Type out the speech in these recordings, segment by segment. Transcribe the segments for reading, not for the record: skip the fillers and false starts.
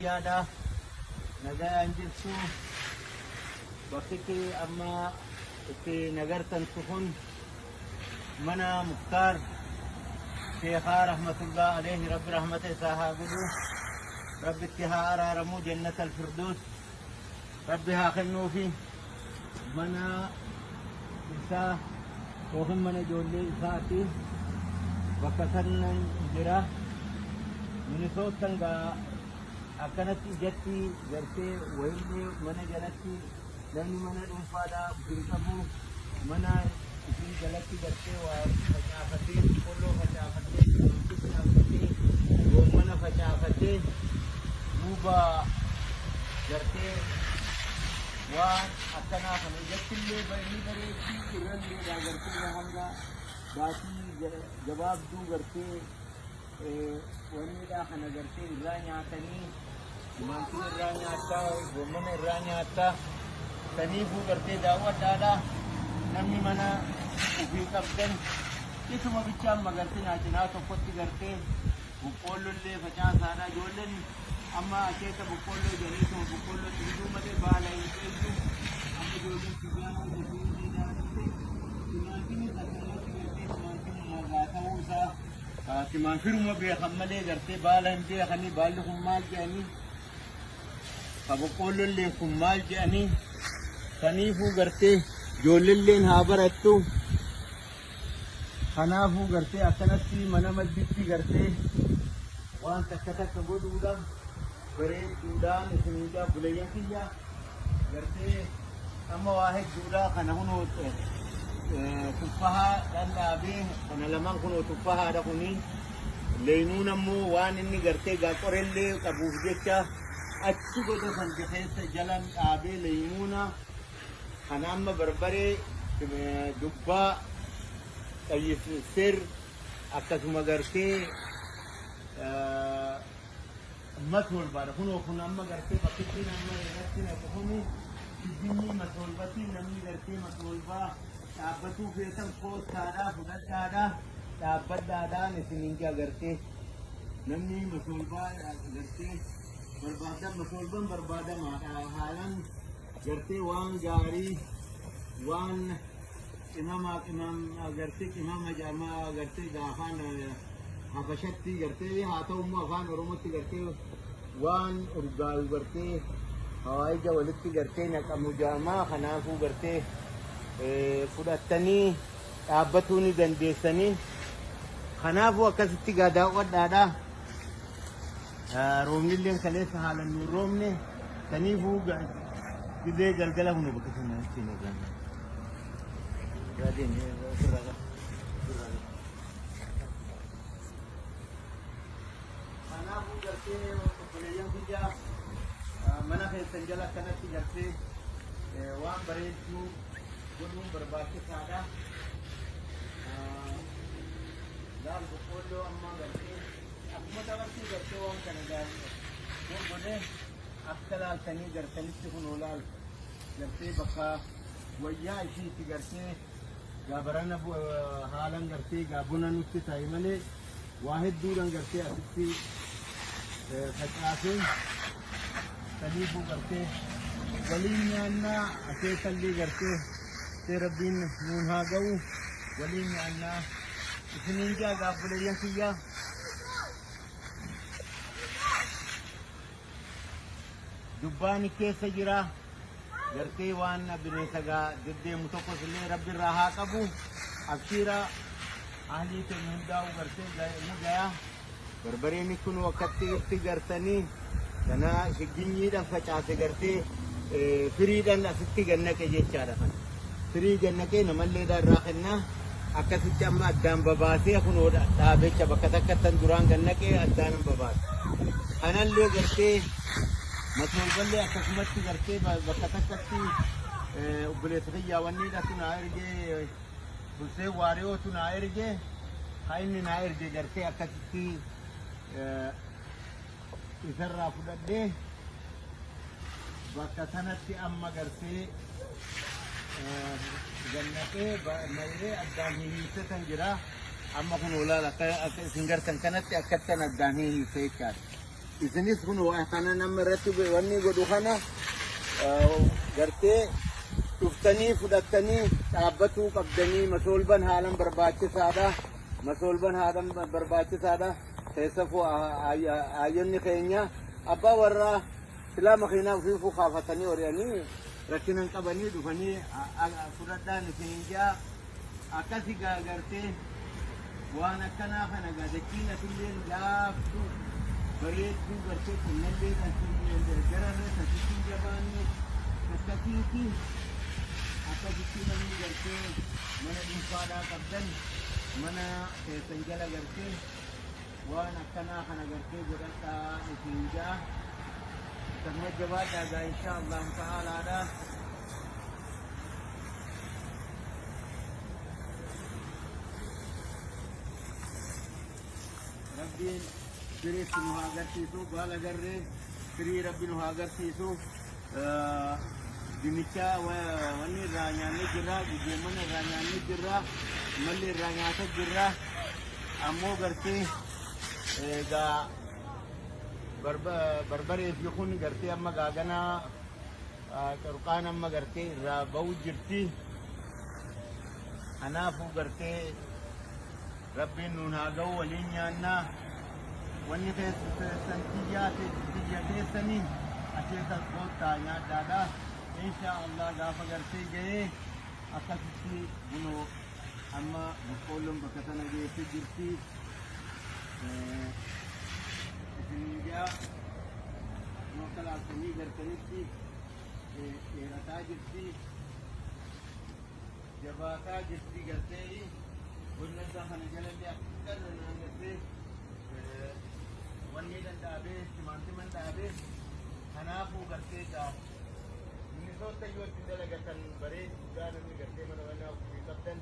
Yada nagayaan jirtu bakiti amma iti nagartan tukun mana Mukhtar Sheikha rahmatullah alayhi rabbi rahmate saha gudu rabbi ittiha araramu jannat al-firdus rabbi haakhinnu fi mana isa tohum mana jolle isaati bakka sannan jira Minnesota ga akkanatti ijatti gartee wayillee mana jalatti namni mana dhuunfaadhaa hin qabu mana isin jalatti gartee waa facaafatee boqqolloo facaafatee qullubbii facaafatee goommana facaafatee duuba gartee waan akkanaa kana ijattillee inni bareeddii irralleedhaa gartee hanga baatii gabaabduu gartee waniidhaa kana gartee irraa nyaatanii Mantul irraa nyaataa, gommana irraa nyaataa, saniifuu gartee daawwadhaadha. Namni mana ofii qabdan isuma bichaan magartee nyaachinaa tokkotti gartee boqqollollee facaasaadha. Ijoolleen amma akeeka boqqolloo jedhanii boqqolloo xiyiduu malee baala hin qeessu. Amma ijoolleen sigaara hojjetuu daandii timaatimii akkanatti gartee timaatimii magaa ta'uu isaa timaatimuma beekan malee gartee baala hin beekanii baalli kun maal jedhanii boqqollolleen kun maal jedhanii saniifuu gartee ijoolleen haa barattu kanaafuu gartee akkanatti mana madditti gartee waan takka takka godhuudhaan bareeduudhaan isiniidhaa bulayyan kiyya gartee amma waa hedduudhaa kana hunoo tuffahaa dhandhaabee kana lamaan kunoo tuffahaadha kunii leenuun ammoo waan inni gartee qorellee qabuuf jecha achi goda san keessa jalan dhaabee leemuuna kan amma barbaree dubbaa qayyisir akkasuma gartee matolbaadha kunoo kun amma gartee bakkitti amma irratti naqafamu iddinni matolbatti namni gartee matolbaa dhaabbatuu feetan koottaadhaa fudhadhaadhaa dhaabbadhaadhaan isiniin agartee namni matolbaa gartee barbaadan matolban barbaadamaadha haalan gartee waan gaarii waan qimama gartee qimama jaamaa gartee gaafaan habashatti gartee haa ta'ummoo afaan oromootti gartee waan urgaa'u gartee hawaayija walitti gartee naqamu jaamaa kanaafuu gartee fudhattanii dhaabbatuu ni dandeessanii kanaafuu akkasitti daawwadhaadha. Roomnilleen kaleessa haalan nu roomne saniifuu gidee galgala hunu bakka sanatti ni ganna. Yaadeen sirraa kanaafuu gartee obboleeyyan biyyaa mana keessan jala kanatti gartee waan bareedduu godhuun barbaachisaadha. Gaal boqqolloo amma gartee akkuma dabartii gartee waan kana gaarii godhee akka laaltanii gartanitti kun olaal gartee bakka wayyaa ishiitti gartee gaabarana haalan gartee gaabuna nutti ta'e malee waa hedduudhaan gartee asitti facaasee saniifuu gartee waliin nyaannaa akeekallee gartee rabbiin nuun haa ga'u waliin nyaannaa isiniin jaa gaabbuleeyyan kiyyaa dubbaan keessa jira gartee waan bineensa deddeemu tokkos illee rabbi irraa haa qabu abshiira ahlii keenya hundaa'u gartee ni gayaa barbareen kun wakkatti itti gartanii kana shigginyiidhaan facaase gartee firiidhaan asitti gannaqe jechaadha kan firii gannaqee namalleedhaan irraa kennaa akkasitti amma addaan babaasee kun dhaabecha bakka takkattan duraan gannaqee addaan babaase kanallee gartee matolballee akkasumatti gartee bakka takkatti obboleessa kiyyaa wanniidha tu naa ergee bulsee waariyoo tu naa ergee haa inni naa erge gartee akkasitti isarraa fudhadhee bakka sanatti amma gartee gannaqee mayree addaan hiisetan jira amma kun olaal akka isin gartan kanatti akkattan addaan hiise jechaadha. isinis kun waa kana nama irratti wanni godhu kana gartee dhuftanii fudhattanii dhaabbatuu qabdanii masoolban haalan barbaachisaadha. Masoolban haalan barbaachisaadha. Keessafuu ayyonni keenya abbaa warraa silaa makiinaa ofii kaafatanii ori'anii rakkinan qabanii dhufanii fudhadhaan isin jaa akkasi gartee waan akkanaa kana dachiin asilleen laaftu bareedduu gartee kunnallee kan gararra taasisin jabaannu akkasiiti akkasitti namni gartee mana dhuunfaadhaa qabdan mana keessan jala gartee waan akkanaa kana gartee godhadhaa isin jaa akkasuma jabaadhaa insha Allah ta'aalaadha. Rabbiin firiitti nu haa agarsiisu baala garree firii rabbi nu haa agarsiisu dimicha wanni irraa nyaannee jirra gudeemana irraa nyaannee jirra malli irraa nyaata jirra ammoo gartee egaa barbaree fi kun gartee amma gaaganaa qarqaan amma gartee irraa ba'u jirti kanaafuu gartee rabbiin nuun haa ga'u waliin nyaannaa wanni keessan biyya keessanii asheetas koottaa nyaadhaadha insha Allah gaafa gartee ga'ee akkasitti bunoo amma boqqoolloon bakka sana geessee jirti isin jaa yoo kalaaftanii gartanitti dheerataa jirti jabaataa jirti gartee wannan kana jalan dia kan nanti wanni dan dabe teman-teman dabe kanafu garte da ini so tayo tindaлагatan bare juga nanti garte mana mana kapten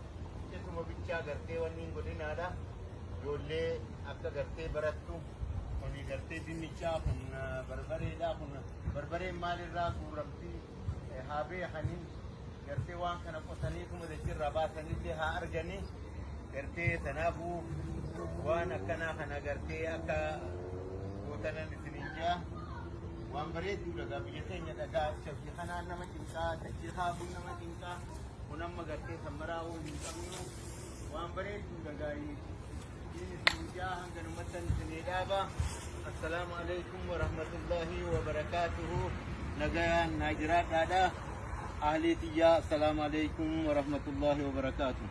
ke semua bicara garte wanni godin ada jolle akka garte barattu wanni garte dinnicha pun barbare da pun barbare malirra kuramti habe hanin garte wan kana qotani kuma da jirra ba sanille ha argani gartee tanaafuu waan akkanaa kana gartee akka gootanan isinin jaa waan bareedduu dhagaa biyya keenya dhagaa shafi kanaan nama cinqaa dachee haabuun nama cinqaa kun amma gartee sammaraa'uu hin qabnu waan bareedduu dhagaa isinin jaa hanganumattan isinii dhaaba assalaamu alaikum warahmatullaahi wabarakaatuhu nagayaan naajiraadhaadha ahliitiyyaa assalaamu alaikum warahmatullaahi wabarakaatuhu